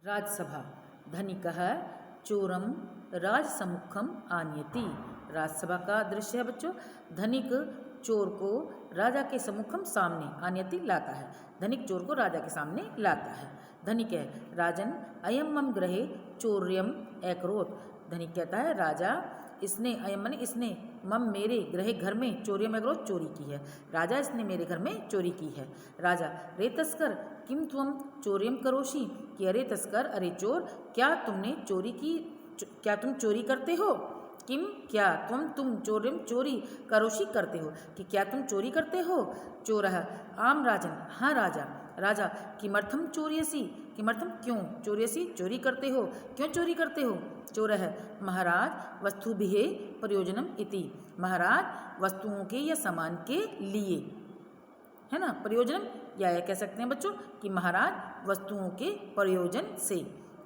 राजसभा धनिकः चोरम राजसमुखम आनयति। राजसभा का दृश्य है बच्चों। धनिक चोर को राजा के सम्मुखम सामने आनयति लाता है। धनिक चोर को राजा के सामने लाता है। धनिक है राजन अयम मम ग्रहे चौर्यम अकरोत्। धनिक कहता है राजा इसने अयम माने इसने मम मेरे ग्रहे घर में चौर्यम अकरोत् चोरी की है। राजा इसने मेरे घर में चोरी की है। राजा रे तस्कर किम त्वम चौर्यम करोषि। कि अरे तस्कर अरे चोर क्या तुमने चोरी की, क्या तुम चोरी करते हो। किम क्या तुम चौर्यम चोरी करोषि करते हो कि क्या तुम चोरी करते हो। चोरः आम राजन हाँ राजा। राजा किमर्थम चोर्यसि किमर्थम क्यों चोर्यसि चोरी करते हो, क्यों चोरी करते हो। चोरः महाराज वस्तुभिः प्रयोजनम इति। महाराज वस्तुओं के या सामान के लिए, है ना, प्रयोजन या कह सकते हैं बच्चों कि महाराज वस्तुओं के प्रयोजन से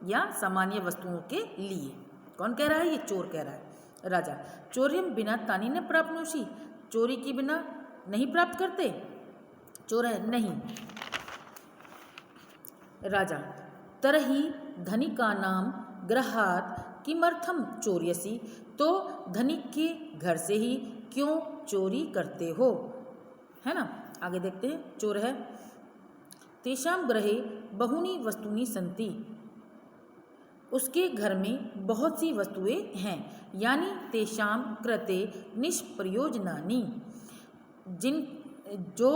या सामान्य वस्तुओं के लिए। कौन कह रहा है, ये चोर कह रहा है। राजा चौर्यम बिना तानी न प्राप्नोषि। चोरी की बिना नहीं प्राप्त करते। चोर है नहीं। राजा तरहि धनिकानां ग्रहात् किमर्थम चोर्यसि। तो धनिक के घर से ही क्यों चोरी करते हो, है ना। आगे देखते हैं। चोर है तेषां गृहे बहूनि वस्तूनि सन्ति। उसके घर में बहुत सी वस्तुएं हैं। यानी तेषां कृते निष्प्रयोजनानि। जिन जो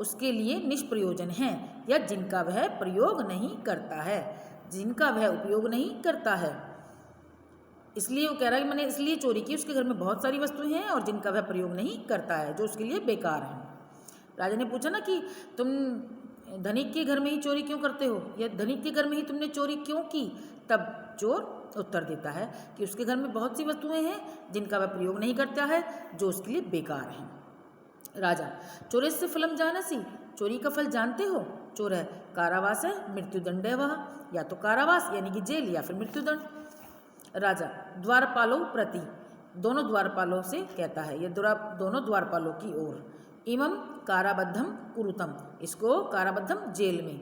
उसके लिए निष्प्रयोजन हैं या जिनका वह प्रयोग नहीं करता है, जिनका वह उपयोग नहीं करता है। इसलिए वो कह रहा है कि मैंने इसलिए चोरी की, उसके घर में बहुत सारी वस्तुएं हैं और जिनका वह प्रयोग नहीं करता है, जो उसके लिए बेकार हैं। राजा ने पूछा ना कि तुम धनिक के घर में ही चोरी क्यों करते हो, या धनिक के घर में ही तुमने चोरी क्यों की। तब चोर उत्तर देता है कि उसके घर में बहुत सी वस्तुएं हैं जिनका वह प्रयोग नहीं करता है, जो उसके लिए बेकार हैं। राजा चोरस्य फलम जानसि। चोरी का फल जानते हो। चोर है कारावास है मृत्युदंड है वह, या तो कारावास यानी कि जेल या फिर मृत्युदंड। राजा द्वारपालों प्रति। दोनों द्वारपालों से कहता है, ये दोनों द्वारपालों की ओर। इमं काराबद्धम कुरुतम। इसको काराबद्धम जेल में,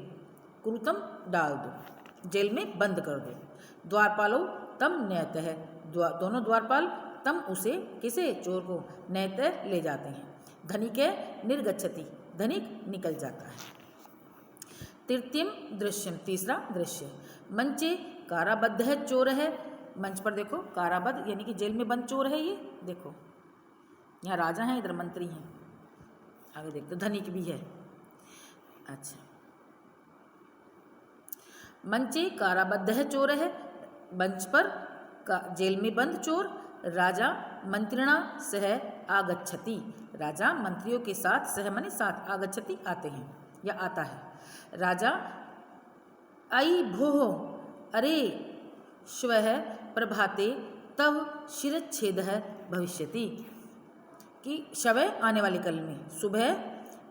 कुरुतम डाल दो, जेल में बंद कर दो। द्वारपालों तम नैत है। दोनों द्वारपाल तम उसे किसे चोर को नैत ले जाते हैं। धनिक है निर्गच्छति। धनिक निकल जाता है। तृतीयम दृश्यम। तीसरा दृश्य मंचे काराबद्ध है चोर है। मंच पर देखो काराबद्ध यानी कि जेल में बंद चोर है। ये देखो यहाँ राजा हैं, इधर मंत्री हैं। आगे देखते धनिक भी है। अच्छा मंचे काराबद्ध है चोर है। मंच पर जेल में बंद चोर। राजा मंत्रिणा सह आगच्छति। राजा मंत्रियों के साथ, सह माने साथ, आगच्छति आते हैं या आता है। राजा आई भोः अरे श्वः प्रभाते तव शिरच्छेद भविष्यति। कि शवः आने वाले कल में, सुबह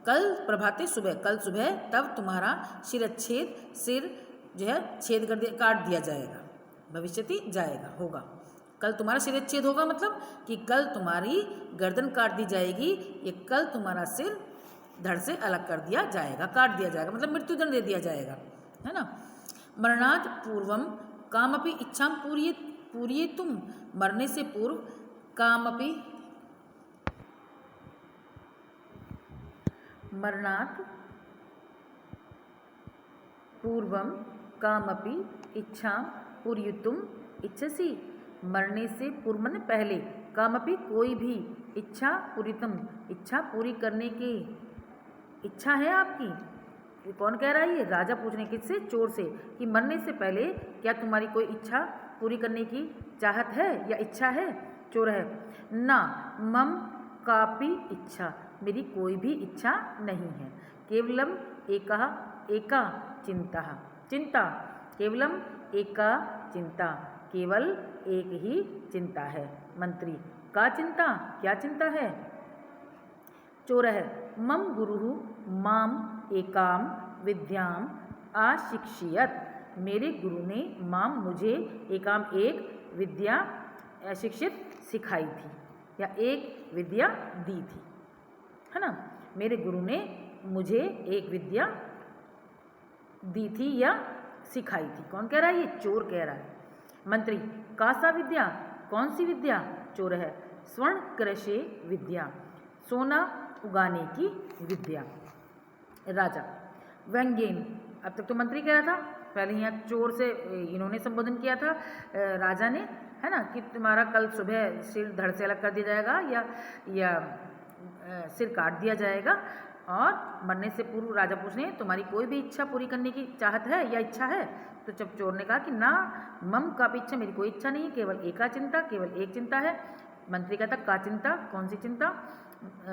कल प्रभाते सुबह, कल सुबह तब तुम्हारा शिरच्छेद, सिर जो है छेद कर दिया, काट दिया जाएगा। भविष्यति जाएगा, होगा। कल तुम्हारा शिरच्छेद होगा मतलब कि कल तुम्हारी गर्दन काट दी जाएगी। ये कल तुम्हारा सिर धड़ से अलग कर दिया जाएगा, काट दिया जाएगा, मतलब मृत्युदंड दे दिया जाएगा, है ना। मरणात् पूर्वम कामपि इच्छां पूरयितुम। मरने से पूर्व कामपि, मरणात् पूर्वम कामपि इच्छां पूरयितुम इच्छसि। मरने से पूर्व माने पहले, कामपि कोई भी, इच्छा पूरितम इच्छा पूरी करने की इच्छा है आपकी। ये कौन कह रहा है, ये राजा पूछ रहे किससे, चोर से, कि मरने से पहले क्या तुम्हारी कोई इच्छा पूरी करने की चाहत है या इच्छा है। चोर है ना मम कापि इच्छा। मेरी कोई भी इच्छा नहीं है। केवलम एका चिंता। चिंता केवलम एका चिंता, केवल एक ही चिंता है। मंत्री का चिंता, क्या चिंता है। चोर है मम गुरुः माम एकाम विद्याम आशिक्षयत्। मेरे गुरु ने माम मुझे एकाम एक विद्या अशिक्षित सिखाई थी या एक विद्या दी थी, है ना। मेरे गुरु ने मुझे एक विद्या दी थी या सिखाई थी। कौन कह रहा है? ये चोर कह रहा है। मंत्री कासा विद्या, कौन सी विद्या? चोर है स्वर्ण कृषि विद्या, सोना उगाने की विद्या। राजा व्यंग्येन, अब तक तो मंत्री कह रहा था, पहले यहाँ चोर से इन्होंने संबोधन किया था राजा ने, है ना, कि तुम्हारा कल सुबह सिर धड़ से अलग कर दिया जाएगा या सिर काट दिया जाएगा। और मरने से पूर्व राजा पूछ रहे हैं तुम्हारी कोई भी इच्छा पूरी करने की चाहत है या इच्छा है? तो जब चोर ने कहा कि ना मम का भी इच्छा, मेरी कोई इच्छा नहीं है, केवल एका चिंता, केवल एक चिंता है। मंत्री कहता का चिंता, कौन सी चिंता?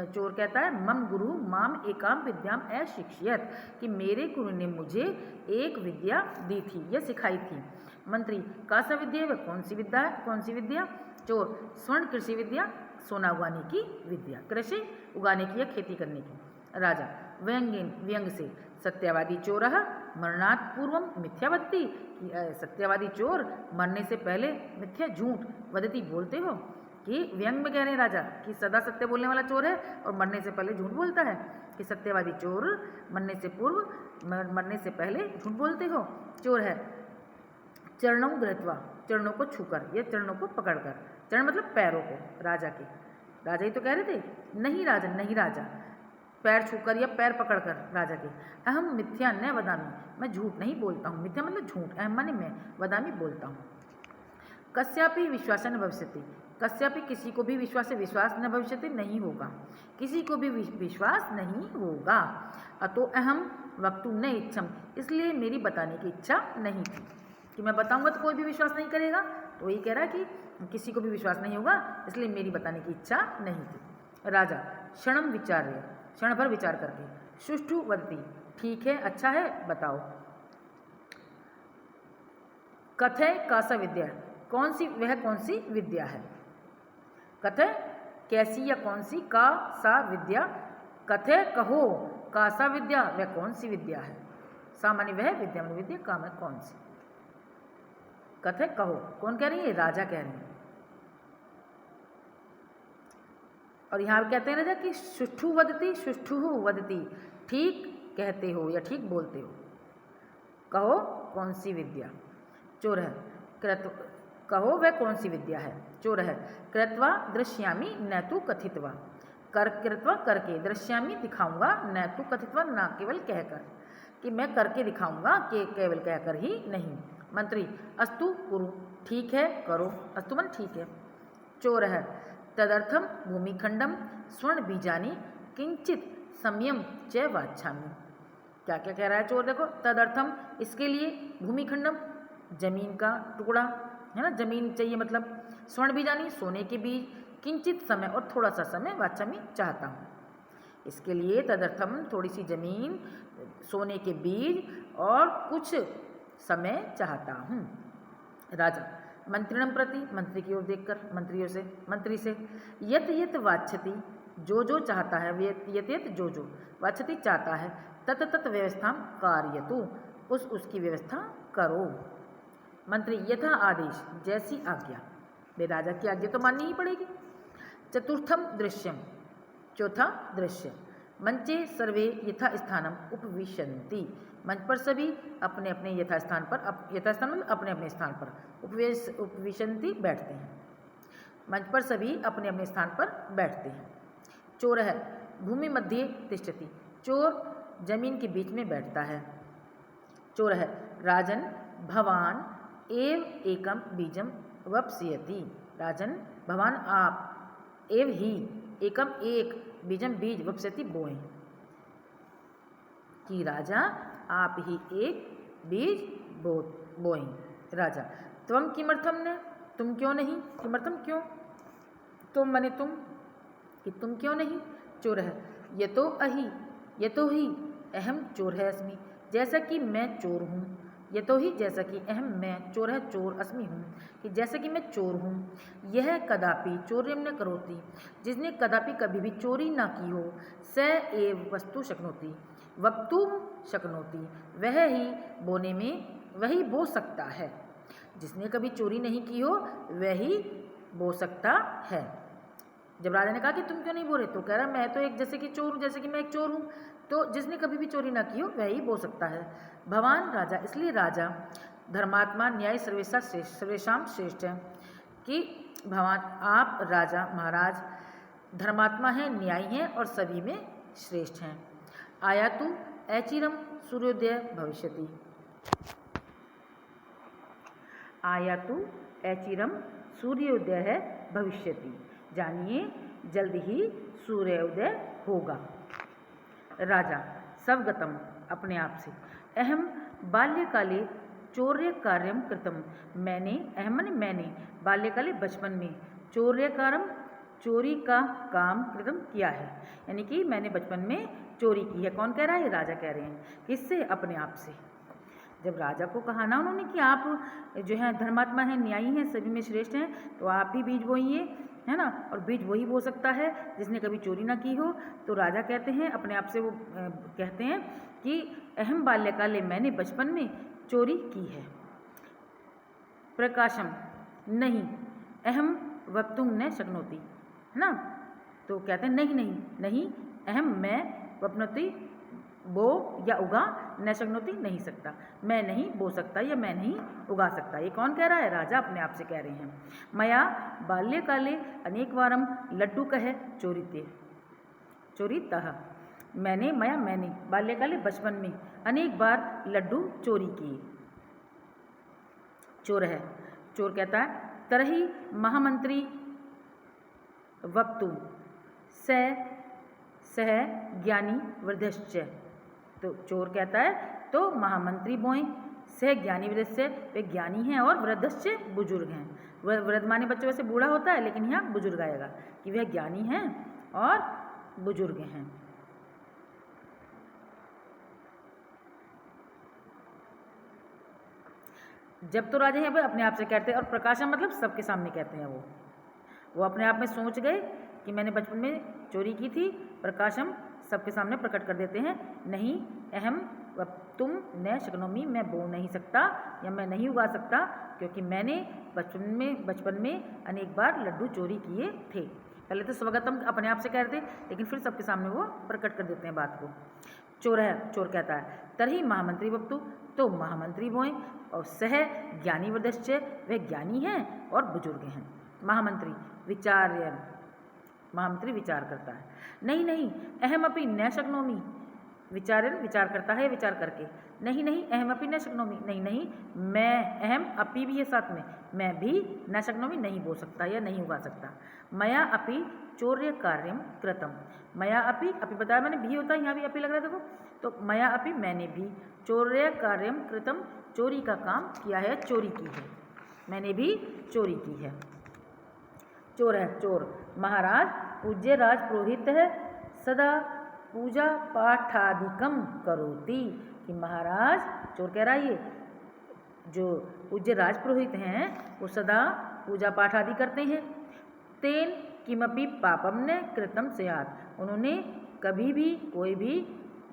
चोर कहता है मम गुरु माम एकाम विद्याम अशिक्षयत, कि मेरे गुरु ने मुझे एक विद्या दी थी या सिखाई थी। मंत्री कासा विद्या, वह कौन सी विद्या है? कौन सी विद्या? चोर स्वर्ण कृषि विद्या, सोना उगाने की विद्या, कृषि उगाने की या खेती करने की। राजा व्यंग्येन, व्यंग से, सत्यवादी चोर मरणात् पूर्वम मिथ्यावत्ति, सत्यवादी चोर मरने से पहले मिथ्या झूठ वदती बोलते हो। कि व्यंग में कह रहे हैं राजा कि सदा सत्य बोलने वाला चोर है और मरने से पहले झूठ बोलता है, कि सत्यवादी चोर मरने से पूर्व मरने से पहले झूठ बोलते हो। चोर है चरणों गृहीत्वा, चरणों को छूकर या चरणों को पकड़कर, चरण मतलब पैरों को, राजा के। राजा ही तो कह रहे थे, नहीं राजा, नहीं राजा, पैर छूकर या पैर पकड़कर राजा के। अहम मिथ्या न वदामि, मैं झूठ नहीं बोलता हूँ, मिथ्या मतलब झूठ, अहम माने मैं, वदामि बोलता हूँ। कस्यापि विश्वास न भविष्यति, कस्यापि किसी को भी विश्वास न भविष्यति, नहीं होगा, किसी को भी विश्वास नहीं होगा। अतो अहम वक्तुम न इच्छम, इसलिए मेरी बताने की इच्छा नहीं थी, कि मैं बताऊंगा तो कोई भी विश्वास नहीं करेगा। तो यही कह रहा है कि किसी को भी विश्वास नहीं होगा, इसलिए मेरी बताने की इच्छा नहीं थी। राजा क्षणम विचार्य, क्षण भर विचार करके, सुष्ठु वदति, ठीक है, अच्छा है, बताओ। कथय कासा विद्या, कौन सी, वह कौन सी विद्या है? कथय कैसी या कौन सी, का सा विद्या, कथय कहो का सा विद्या, वह कौन सी विद्या है? सामान्य वह विद्या में विद्या, काम है कौन सी? कथय कहो, कौन कह रही है? राजा कह रहे हैं। और यहाँ कहते हैं राजा कि सुष्ठु वदति, सुष्ठु वदति, ठीक कहते हो या ठीक बोलते हो। कहो कौन सी विद्या? चोर है कृत, कहो वह कौन सी विद्या है? चोर है कृत्वा दृश्यामी न तो कथित्वा, कर कृत्वा करके, दृश्यामी दिखाऊंगा, न तो कथित्वा ना केवल कहकर, कि मैं करके दिखाऊंगा, कि केवल कहकर ही नहीं। मंत्री अस्तु कुरु, ठीक है करो, अस्तु मन ठीक है। चोर है तदर्थम भूमिखंडम स्वर्ण बीजानी किंचित समयम च वाच्छामि, क्या क्या कह रहा है चोर? देखो, तदर्थम इसके लिए, भूमिखंडम जमीन का टुकड़ा है ना, जमीन चाहिए, मतलब स्वर्ण बीजानी सोने के बीज, किंचित समय और थोड़ा सा समय, वाच्छामि चाहता हूँ, इसके लिए तदर्थम थोड़ी सी जमीन, सोने के बीज और कुछ समय चाहता हूँ। राजा मंत्रिणम प्रति, मंत्री की ओर देखकर, मंत्री से यत यत वाच्छति, जो जो चाहता है, यत यत जो जो वाच्छति चाहता है, तत तत व्यवस्था कार्यतु, उसकी व्यवस्था करो। मंत्री यथा आदेश, जैसी आज्ञा, वे राजा की आज्ञा तो माननी ही पड़ेगी। चतुर्थम दृश्यम, चौथा दृश्य, मंचे सर्वे यथा स्थानम उपविशन्ति, मंच पर सभी अपने अपने यथास्थान पर, यथास्थान मतलब अपने अपने स्थान पर, उपविशन्ति बैठते हैं, मंच पर सभी अपने अपने स्थान पर बैठते हैं। चोर है भूमि मध्य तिष्ठति, चोर जमीन के बीच में बैठता है। चोर है राजन भवान एव एकम बीजम वप्स्यति, राजन भवान आप, एव ही एकम एक, बीजम बीज, वप्स्यति बोएं, कि राजा आप ही एक बीज बोएं। राजा त्वम किमर्थम न, तुम क्यों नहीं, किमर्थम क्यों, तुम मने तुम, कि तुम क्यों नहीं। चोर है यतो अहि, यतो ही अहम चोर है अस्मि, जैसा कि मैं चोर हूँ, यतो ही जैसा कि अहम मैं चोर है चोर अस्मि हूँ, कि जैसा कि मैं चोर हूँ। यह कदापि चौर्यम न करोति, जिसने कदापि कभी भी चोरी ना की हो, स एव वस्तु शक्नोति, वक्तुम शक्नोति, वह ही बोने में, वही बो सकता है, जिसने कभी चोरी नहीं की हो वही बो सकता है। जब राजा ने कहा कि तुम क्यों नहीं बोल रहे, तो कह रहा मैं तो एक जैसे कि चोर हूँ, जैसे कि मैं एक चोर हूँ, तो जिसने कभी भी चोरी ना की हो वह ही बोल सकता है। भगवान राजा, इसलिए राजा धर्मात्मा न्याय सर्वेशा श्रेष्ठ, सर्वेशाम श्रेष्ठ है कि भगवान आप राजा महाराज धर्मात्मा हैं, न्यायी हैं और सभी में श्रेष्ठ हैं। आयातु अचिरम सूर्योदय भविष्यति, आयातु अचिरम सूर्योदय है भविष्यति, जानिए जल्द ही सूर्योदय होगा। राजा स्वगतम, अपने आप से, अहम बाल्यकाले चौर्य कार्यम कृतम, मैंने, अहम मैंने, बाल्यकाले बचपन में, चौर्य कार्यम चोरी का काम कृतम किया है, यानी कि मैंने बचपन में चोरी की है। कौन कह रहा है? राजा कह रहे हैं। किससे? अपने आप से। जब राजा को कहा ना उन्होंने कि आप जो है धर्मात्मा हैं, न्यायी हैं, सभी में श्रेष्ठ हैं, तो आप भी बीज बोइए, है ना, और बीज वही बो सकता है जिसने कभी चोरी ना की हो। तो राजा कहते हैं अपने आप से, वो कहते हैं कि अहम बाल्यकाले, मैंने बचपन में चोरी की है। प्रकाशम, नहीं, अहम वक्तुम न शक्नोति, है ना, तो कहते हैं नहीं नहीं नहीं, अहम मैं, वपनोति बो या उगा, न शक्नोति नहीं सकता, मैं नहीं बो सकता या मैं नहीं उगा सकता। ये कौन कह रहा है? राजा अपने आप से कह रहे हैं। मया बाल्यकाले अनेक वारम लड्डू कहे चोरीते, चोरीतः, मैंने, मया मैंने, बाल्यकाले बचपन में अनेक बार लड्डू चोरी किए। चोर है, चोर कहता है तरही महामंत्री वक्तु सह ज्ञानी वृद्धश्च, तो चोर कहता है तो महामंत्री बोएं, सह ज्ञानी वृद्धश्च, वे ज्ञानी हैं और वृद्धश्च बुजुर्ग हैं। वृद्ध माने बच्चे वैसे बूढ़ा होता है, लेकिन यहाँ बुजुर्ग आएगा कि वह ज्ञानी हैं और बुजुर्ग हैं। जब तो राजा हैं अपने आप से कहते हैं, और प्रकाशम मतलब सबके सामने कहते हैं। वो अपने आप में सोच गए कि मैंने बचपन में चोरी की थी, प्रकाशम सबके सामने प्रकट कर देते हैं। नहीं, अहम तुम न शक्नोमी, मैं बो नहीं सकता या मैं नहीं उगा सकता, क्योंकि मैंने बचपन में अनेक बार लड्डू चोरी किए थे। पहले तो स्वगतम अपने आप से कह रहे थे, लेकिन फिर सबके सामने वो प्रकट कर देते हैं बात को। चोर है, चोर कहता है तरही महामंत्री वक्तु, तो महामंत्री बोएं, और सह ज्ञानी वृद्धश्च, वे ज्ञानी हैं और बुजुर्ग हैं। महामंत्री विचार्यन, महामंत्री विचार करता है। नहीं नहीं, अहम अपि न शक्नोमी, विचारन विचार करता है, विचार करके। नहीं नहीं, अहम अपि न शक्नोमी, नहीं नहीं, मैं, अहम अपि भी है साथ में, मैं भी न शक्नोमी नहीं बोल सकता या नहीं उगा सकता। मया अपि चौर्य कार्यम कृतम, मया अपि बताया मैंने, भी होता है, यहाँ भी अपि लग रहा है देखो, तो मया अपि मैंने भी, चौर्य कार्यम कृतम, चोरी का काम किया है, चोरी की है, मैंने भी चोरी की है। चोर है, चोर, महाराज पूज्य राज पुरोहित है, सदा पूजा पाठादिकम करोति, कि महाराज, चोर कह रहा है ये जो पूज्य राज पुरोहित हैं वो सदा पूजा पाठ आदि करते हैं। तेन किमपि पापम न कृतम स्यात्, उन्होंने कभी भी कोई भी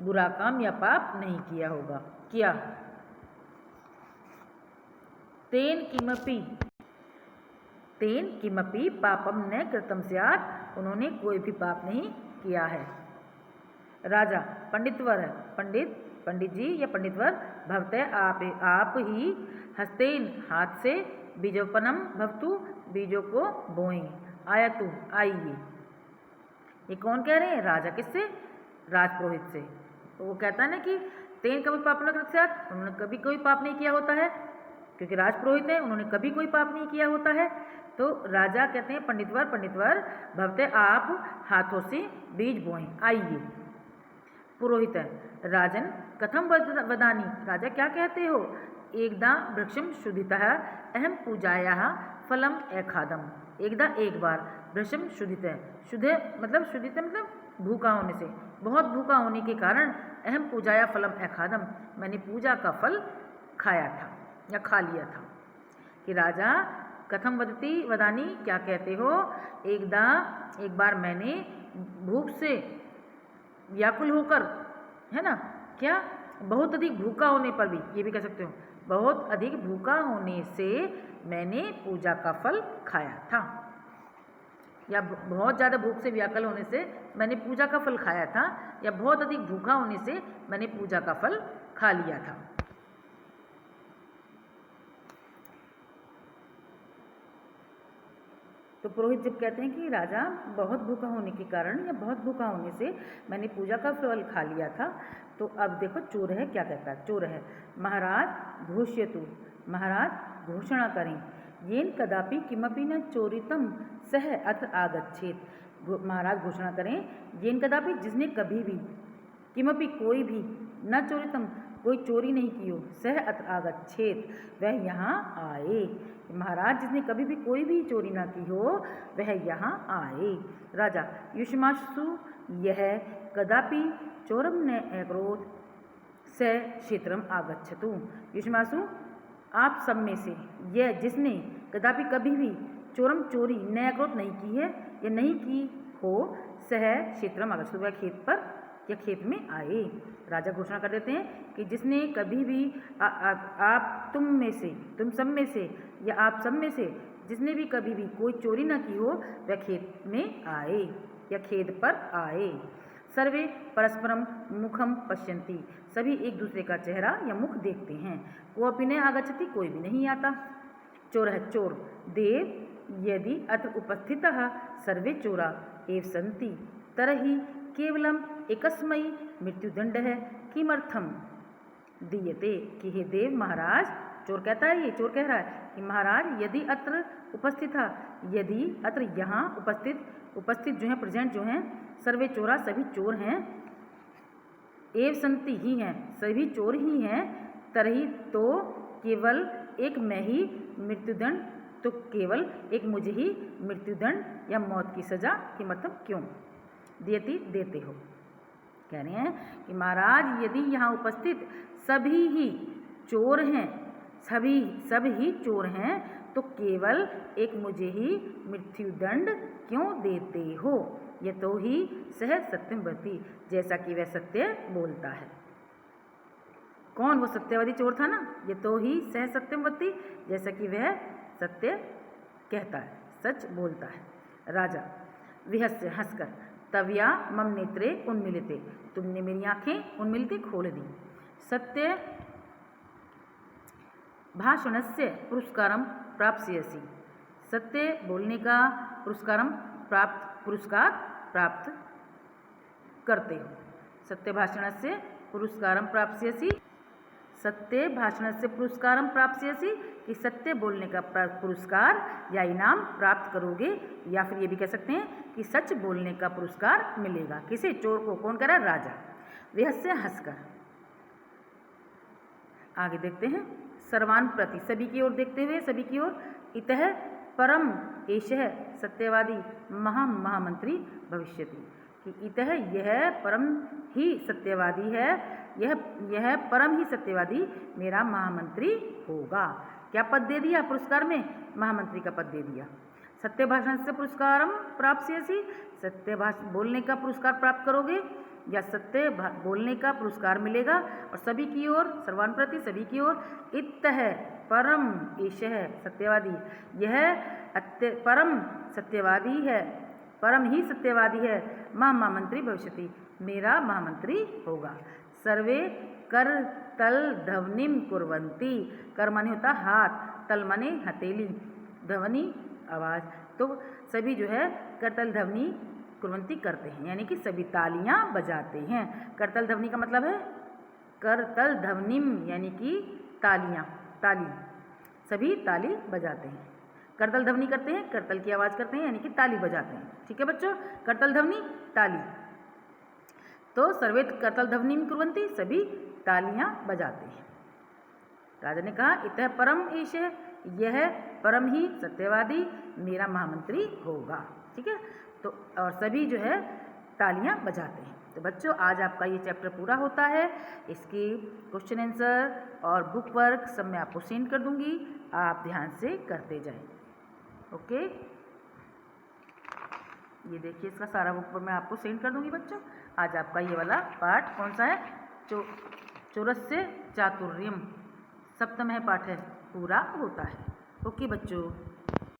बुरा काम या पाप नहीं किया होगा, किया। तेन किमपि पापम न कृतम स्यात्, उन्होंने कोई भी पाप नहीं किया है। राजा पंडितवर है, पंडित जी या पंडितवर, भवते आप ही हस्तेन, हाथ से, बीजोपनम भवतु, बीजों को बोएं, आयतु आइए। ये कौन कह रहे हैं? राजा। किससे? राजपुरोहित से। तो वो कहता है ना कि तेन कभी पाप न कृत स्यात्, उन्होंने कभी कोई पाप नहीं किया होता है, क्योंकि राजपुरोहित है, उन्होंने कभी कोई पाप नहीं किया होता है। तो राजा कहते हैं पंडितवर भवते, आप हाथों से बीज बोएं, आइए। पुरोहित है, राजन कथम वदानी, राजा क्या कहते हो? एकदा वृक्षम शुद्धितः अहम पूजायाः फलम अखादम, एकदा एक बार, वृक्षम शुद्धित है, मतलब भूखा होने से, बहुत भूखा होने के कारण, अहम पूजाया फलम अखादम, मैंने पूजा का फल खाया था या खा लिया था। कि राजा कथम वदानी, क्या कहते हो? एक बार मैंने भूख से व्याकुल होकर, है ना, क्या, बहुत अधिक भूखा होने पर भी, ये भी कह सकते हो, बहुत अधिक भूखा होने से मैंने पूजा का फल खाया था। या बहुत ज़्यादा भूख से व्याकुल होने से मैंने पूजा का फल खाया था, या बहुत अधिक भूखा होने से मैंने पूजा का फल खा लिया था। तो पुरोहित जब कहते हैं कि राजा बहुत भूखा होने के कारण या बहुत भूखा होने से मैंने पूजा का फल खा लिया था, तो अब देखो चोर है क्या कहता है। चोर है, महाराज घोष्यतु, महाराज घोषणा करें, येन कदापि किमपि न चोरितम सह अत्र आगच्छेत। महाराज घोषणा करें, येन कदापि जिसने कभी भी, किमपि कोई भी, न चोरितम कोई चोरी नहीं की हो, सह अत्र आगच्छेत वह यहाँ आए। महाराज जिसने कभी भी कोई भी चोरी ना की हो वह यहाँ आए। राजा युष्मासु यह कदापि चोरम न अकरोत् स क्षेत्रम आगच्छतु। युष्मासु आप सब में से यह जिसने कदापि कभी भी चोरम चोरी न अकरोत् नहीं की है या नहीं की हो, सह क्षेत्रम आगच्छतु वह खेत पर या खेत में आए। राजा घोषणा कर देते हैं कि जिसने कभी भी आप तुम में से, तुम सब में से या आप सब में से जिसने भी कभी भी कोई चोरी न की हो वह खेत में आए या खेत पर आए। सर्वे परस्परम मुखम पश्यन्ति, सभी एक दूसरे का चेहरा या मुख देखते हैं। कोऽपि न आगच्छति, कोई भी नहीं आता। चोर है चोर, देव यदि अत्र उपस्थितः सर्वे चोरा एव सन्ति तर्हि केवलम एकस्मै मृत्युदंड है किमर्थम दीयते। कि हे देव महाराज, चोर कहता है, ये चोर कह रहा है कि महाराज यदि अत्र उपस्थित था, यदि अत्र यहाँ उपस्थित जो है, प्रेजेंट जो हैं, सर्वे चोरा सभी चोर हैं, एव संति ही हैं सभी चोर ही हैं, तरही तो केवल एक मैं ही मृत्युदंड, तो केवल एक मुझे ही मृत्युदंड या मौत की सजा किमर्थम क्यों देती देते हो। कह रहे हैं कि महाराज यदि यहाँ उपस्थित सभी ही चोर हैं, सब ही चोर हैं, तो केवल एक मुझे ही मृत्युदंड क्यों देते हो। ये तो ही सह सत्यवती, जैसा कि वह सत्य बोलता है। कौन वो सत्यवादी चोर था ना, ये तो ही सह सत्यवती, जैसा कि वह सत्य कहता है, सच बोलता है। राजा विहस्य हंसकर, तव्या मम नेत्रे उन्मिलिते, तुमने मेरी आंखें उन्मिलिते खोल दी। सत्य भाषणस्य पुरस्कारम प्राप्स्यसि, सत्य बोलने का पुरस्कार प्राप्त करते हो। सत्य भाषणस्य पुरस्कारम प्राप्स्यसि, सत्य भाषणस्य पुरस्कारम प्राप्स्यसि, कि सत्य बोलने का पुरस्कार या इनाम प्राप्त करोगे, या फिर ये भी कह सकते हैं कि सच बोलने का पुरस्कार मिलेगा। किसे? चोर को। कौन कह रहा है? राजा। विहस्य हंसकर। आगे देखते हैं, सर्वान प्रति, सभी की ओर देखते हुए, सभी की ओर, इतः परम एषः सत्यवादी महामंत्री भविष्यति, कि इतः यह परम ही सत्यवादी है, यह परम ही सत्यवादी मेरा महामंत्री होगा। क्या पद दे दिया पुरस्कार में? महामंत्री का पद दे दिया। सत्य भाषण से पुरस्कारम प्राप्स्यसि, सत्य बोलने का पुरस्कार प्राप्त करोगे, या सत्य बोलने का पुरस्कार मिलेगा। और सभी की ओर, सर्वान प्रति, सभी की ओर, इत्तः परम एषः सत्यवादी, यह परम सत्यवादी है, परम ही सत्यवादी है, महामंत्री भविष्यति, मेरा महामंत्री होगा। सर्वे कर तल ध्वनिम कुर्वन्ति, कर माने होता हाथ, तल माने हथेली, ध्वनि आवाज़, तो सभी जो है करतल ध्वनि कुर्वन्ति करते हैं, यानी कि सभी तालियां बजाते हैं। करतल ध्वनि का मतलब है करतल ध्वनिम, यानी कि तालियां, ताली, सभी ताली बजाते हैं। करतल ध्वनि करते हैं, करतल की आवाज़ करते हैं, यानी कि ताली बजाते हैं। ठीक है बच्चों, करतल ध्वनि ताली, तो सर्वे करतल ध्वनिम कुर्वन्ति, सभी तालियां बजाते हैं। राजा ने कहा, इतः परम एषः, यह परम ही सत्यवादी मेरा महामंत्री होगा। ठीक है, तो और सभी जो है तालियां बजाते हैं। तो बच्चों, आज आपका ये चैप्टर पूरा होता है। इसके क्वेश्चन आंसर और बुक वर्क सब मैं आपको सेंड कर दूंगी, आप ध्यान से करते जाएं। ओके, ये देखिए, इसका सारा बुक पर मैं आपको सेंड कर दूंगी बच्चों। आज आपका ये वाला पाठ कौन सा है? चौरस्य चातुर्यम, सप्तम पाठ है, पूरा होता है। ओके बच्चों।